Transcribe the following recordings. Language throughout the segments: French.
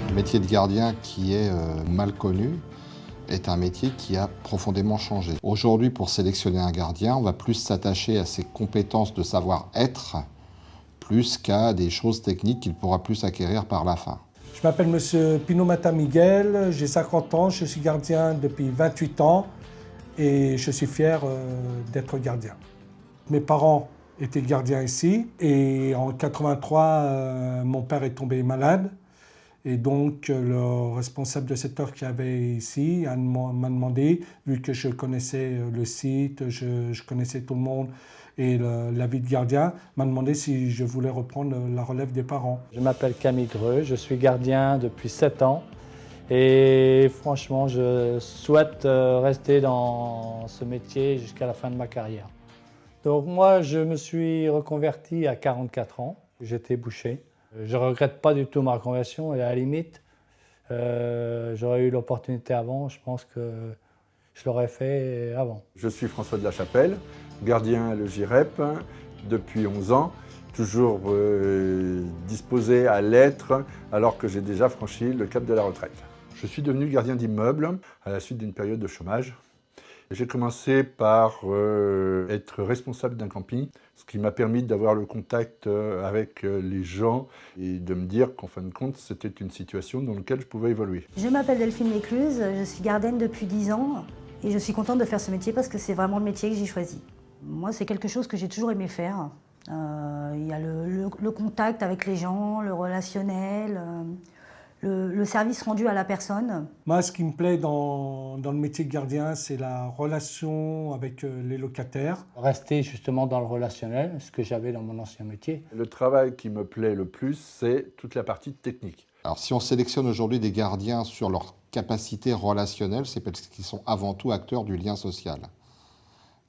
Le métier de gardien qui est mal connu est un métier qui a profondément changé. Aujourd'hui, pour sélectionner un gardien, on va plus s'attacher à ses compétences de savoir-être plus qu'à des choses techniques qu'il pourra plus acquérir par la fin. Je m'appelle Monsieur Pinomata Miguel, j'ai 50 ans, je suis gardien depuis 28 ans et je suis fier d'être gardien. Mes parents étaient gardiens ici et en 83, mon père est tombé malade. Et donc, le responsable de secteur qui avait ici m'a demandé, vu que je connaissais le site, je connaissais tout le monde et la vie de gardien, m'a demandé si je voulais reprendre la relève des parents. Je m'appelle Camille Dreux, je suis gardien depuis 7 ans et franchement, je souhaite rester dans ce métier jusqu'à la fin de ma carrière. Donc moi, je me suis reconverti à 44 ans, j'étais boucher. Je ne regrette pas du tout ma reconversion et à la limite, j'aurais eu l'opportunité avant, je pense que je l'aurais fait avant. Je suis François de la Chapelle, gardien à le GIREP depuis 11 ans, toujours disposé à l'être alors que j'ai déjà franchi le cap de la retraite. Je suis devenu gardien d'immeuble à la suite d'une période de chômage. J'ai commencé par être responsable d'un camping, ce qui m'a permis d'avoir le contact avec les gens et de me dire qu'en fin de compte, c'était une situation dans laquelle je pouvais évoluer. Je m'appelle Delphine Lécluse, je suis gardienne depuis 10 ans et je suis contente de faire ce métier parce que c'est vraiment le métier que j'ai choisi. Moi, c'est quelque chose que j'ai toujours aimé faire. Il y a le contact avec les gens, le relationnel, le service rendu à la personne. Moi, ce qui me plaît dans le métier de gardien, c'est la relation avec les locataires. Rester justement dans le relationnel, ce que j'avais dans mon ancien métier. Le travail qui me plaît le plus, c'est toute la partie technique. Alors si on sélectionne aujourd'hui des gardiens sur leur capacité relationnelle, c'est parce qu'ils sont avant tout acteurs du lien social,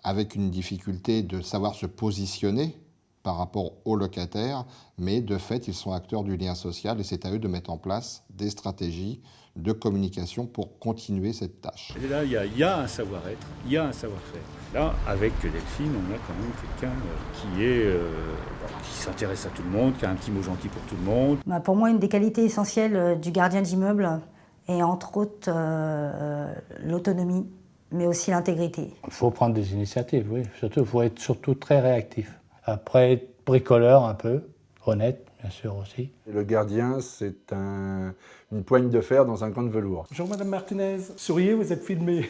avec une difficulté de savoir se positionner par rapport aux locataires, mais de fait, ils sont acteurs du lien social et c'est à eux de mettre en place des stratégies de communication pour continuer cette tâche. Et là, il y a un savoir-être, il y a un savoir-faire. Là, avec Delphine, on a quand même quelqu'un qui s'intéresse à tout le monde, qui a un petit mot gentil pour tout le monde. Pour moi, une des qualités essentielles du gardien d'immeuble est entre autres l'autonomie, mais aussi l'intégrité. Il faut prendre des initiatives, oui. Surtout, il faut être surtout très réactif. Après, être bricoleur un peu, honnête, bien sûr aussi. Le gardien, c'est une poigne de fer dans un gant de velours. Bonjour Madame Martinez, souriez, vous êtes filmée.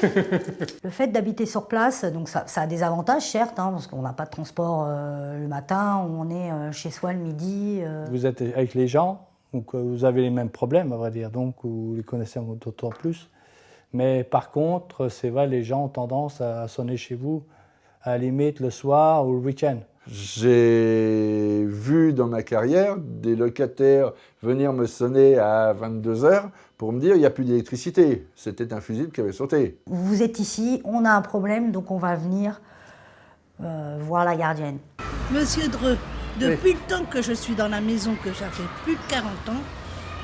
Le fait d'habiter sur place, donc ça a des avantages certes, parce qu'on n'a pas de transport le matin, on est chez soi le midi. Vous êtes avec les gens, donc vous avez les mêmes problèmes à vrai dire, donc vous les connaissez d'autant plus. Mais par contre, c'est vrai, les gens ont tendance à sonner chez vous à la limite le soir ou le week-end. J'ai vu dans ma carrière des locataires venir me sonner à 22 h pour me dire il n'y a plus d'électricité. C'était un fusible qui avait sauté. Vous êtes ici, on a un problème, donc on va venir voir la gardienne. Monsieur Dreux, depuis le temps que je suis dans la maison, que j'avais plus de 40 ans,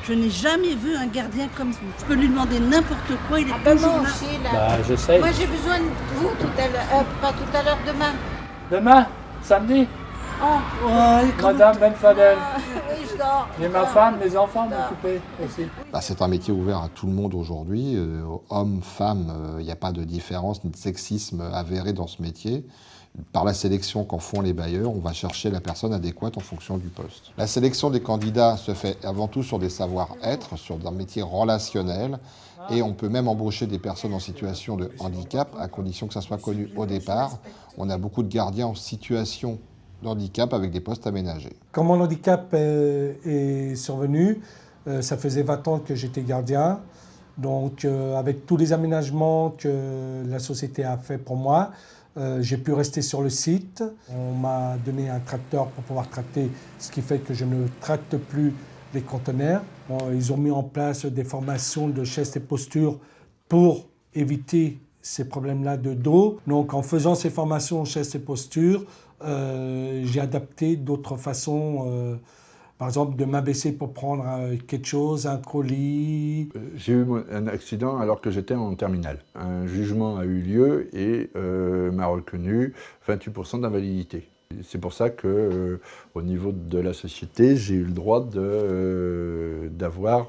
je n'ai jamais vu un gardien comme vous. Je peux lui demander n'importe quoi, il est toujours là. Aussi, là. Bah, je sais. Moi, j'ai besoin de vous tout à l'heure, pas tout à l'heure, demain. Demain, samedi, Madame Benfadel. Oui, je dors. J'ai ma femme, mes enfants m'occuper aussi. C'est un métier ouvert à tout le monde aujourd'hui, hommes, femmes, il n'y a pas de différence ni de sexisme avéré dans ce métier. Par la sélection qu'en font les bailleurs, on va chercher la personne adéquate en fonction du poste. La sélection des candidats se fait avant tout sur des savoir-être, sur un métier relationnel, et on peut même embaucher des personnes en situation de handicap, à condition que ça soit connu au départ. On a beaucoup de gardiens en situation de handicap avec des postes aménagés. Quand mon handicap est survenu, ça faisait 20 ans que j'étais gardien. Donc avec tous les aménagements que la société a fait pour moi, j'ai pu rester sur le site. On m'a donné un tracteur pour pouvoir tracter, ce qui fait que je ne tracte plus les conteneurs. Bon, ils ont mis en place des formations de gestes et postures pour éviter ces problèmes-là de dos. Donc en faisant ces formations gestes et postures, j'ai adapté d'autres façons. Par exemple, de m'abaisser pour prendre quelque chose, un colis. J'ai eu un accident alors que j'étais en terminale. Un jugement a eu lieu et m'a reconnu 28% d'invalidité. C'est pour ça qu'au niveau de la société, j'ai eu le droit d'avoir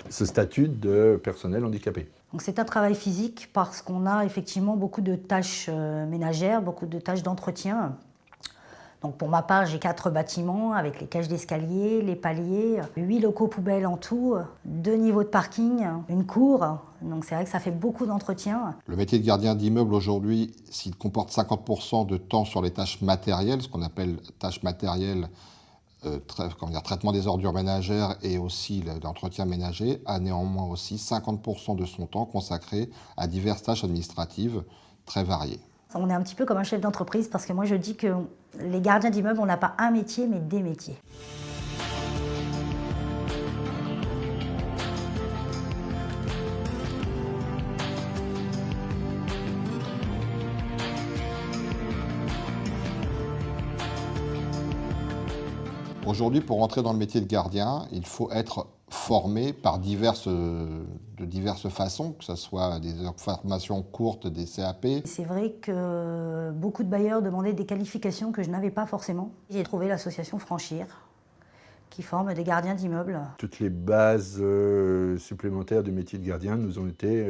ce statut de personnel handicapé. Donc c'est un travail physique parce qu'on a effectivement beaucoup de tâches ménagères, beaucoup de tâches d'entretien. Donc pour ma part, j'ai 4 bâtiments avec les cages d'escalier, les paliers, 8 locaux poubelles en tout, 2 niveaux de parking, une cour. Donc c'est vrai que ça fait beaucoup d'entretien. Le métier de gardien d'immeuble aujourd'hui, s'il comporte 50% de temps sur les tâches matérielles, ce qu'on appelle tâches matérielles, traitement des ordures ménagères et aussi l'entretien ménager, a néanmoins aussi 50% de son temps consacré à diverses tâches administratives très variées. On est un petit peu comme un chef d'entreprise parce que moi je dis que les gardiens d'immeuble, on n'a pas un métier mais des métiers. Aujourd'hui, pour entrer dans le métier de gardien, il faut être formé par de diverses façons, que ce soit des formations courtes, des CAP. C'est vrai que beaucoup de bailleurs demandaient des qualifications que je n'avais pas forcément. J'ai trouvé l'association Franchir, qui forme des gardiens d'immeubles. Toutes les bases supplémentaires du métier de gardien nous ont été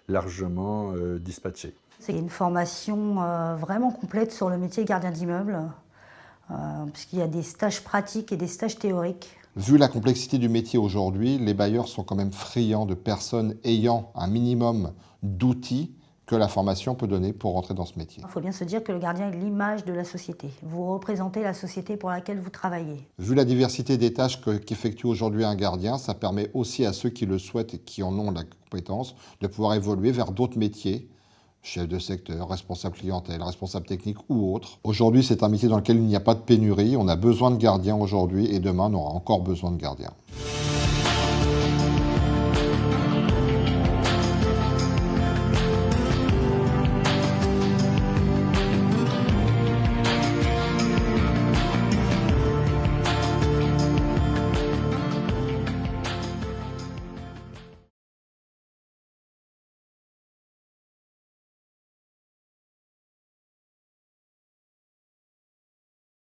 largement dispatchées. C'est une formation vraiment complète sur le métier de gardien d'immeuble, puisqu'il y a des stages pratiques et des stages théoriques. Vu la complexité du métier aujourd'hui, les bailleurs sont quand même friands de personnes ayant un minimum d'outils que la formation peut donner pour rentrer dans ce métier. Il faut bien se dire que le gardien est l'image de la société. Vous représentez la société pour laquelle vous travaillez. Vu la diversité des tâches qu'effectue aujourd'hui un gardien, ça permet aussi à ceux qui le souhaitent et qui en ont la compétence de pouvoir évoluer vers d'autres métiers, chef de secteur, responsable clientèle, responsable technique ou autre. Aujourd'hui, c'est un métier dans lequel il n'y a pas de pénurie. On a besoin de gardiens aujourd'hui et demain, on aura encore besoin de gardiens.